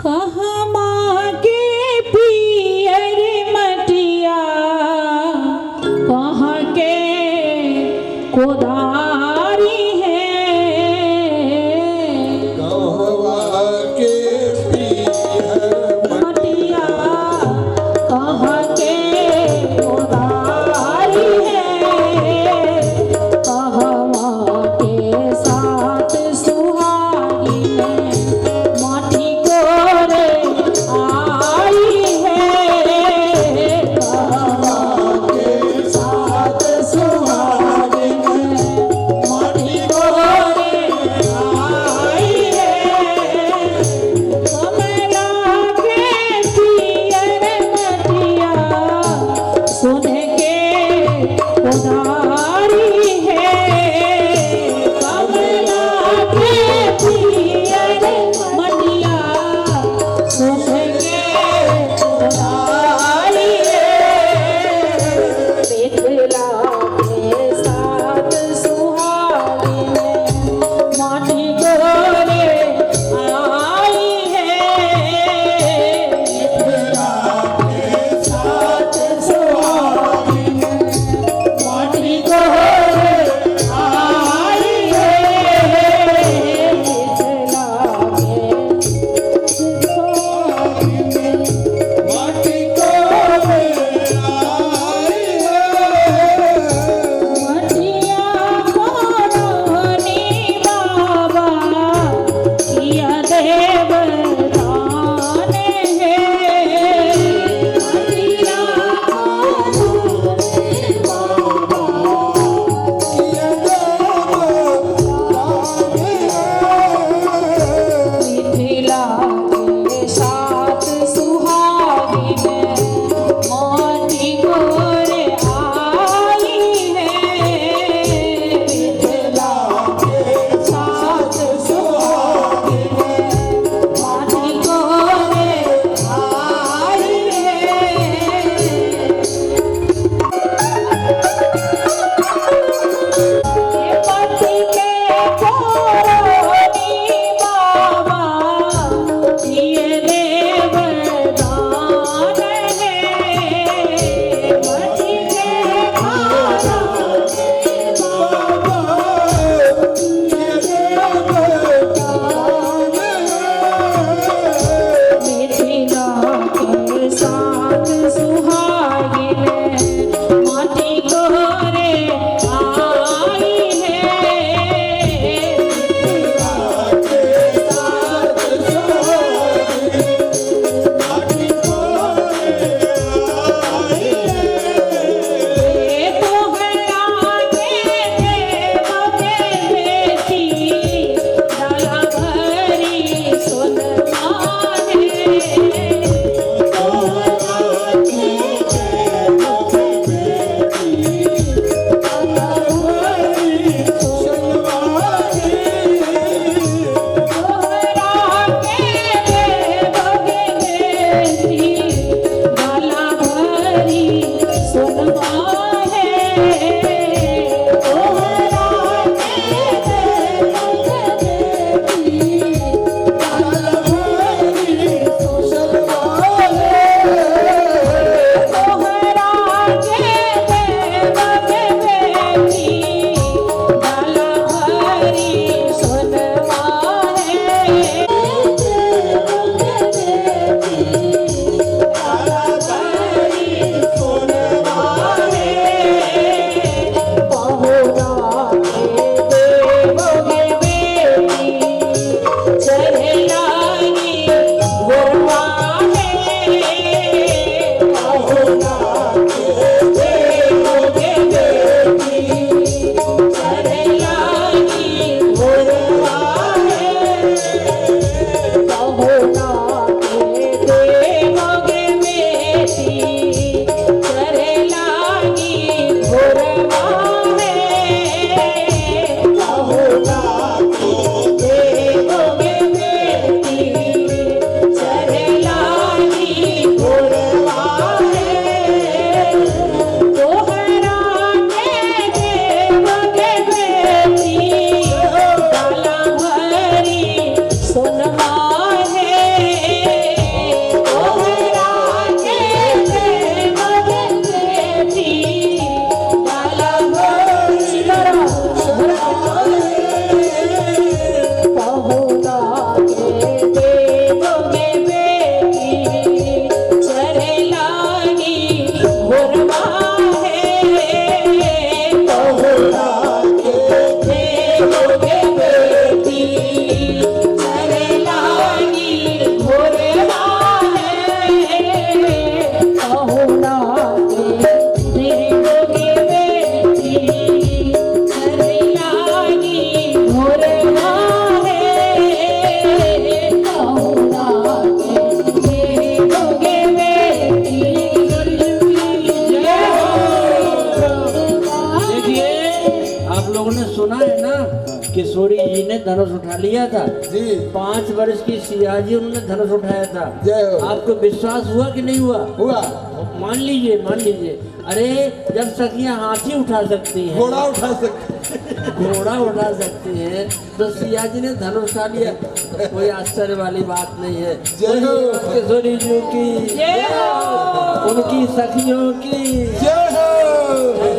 कहाँ माँ के पियर मटिया, कहाँ के कोदारी है, कहवा के पियर मटिया कहाँ के कोदारी है, कहवा के साथ सुहागी है माटी कोरे आई है, कहवा के साथ सुहागी है धनुष उठा लिया था। जी 5 वर्ष की सिया जी उन्होंने धनुष उठाया था। जय हो। आपको विश्वास हुआ कि नहीं हुआ? हुआ। मान लीजिए, मान लीजिए। अरे जब सखियां हाथी उठा सकती हैं, घोड़ा उठा सकते, घोड़ा उठा सकती हैं, तो सिया जी ने धनुष उठा लिया। तो कोई आश्चर्य वाली बात नहीं है। जय हो। किशोरी जी की, जय हो। उनकी सखियों की जय हो।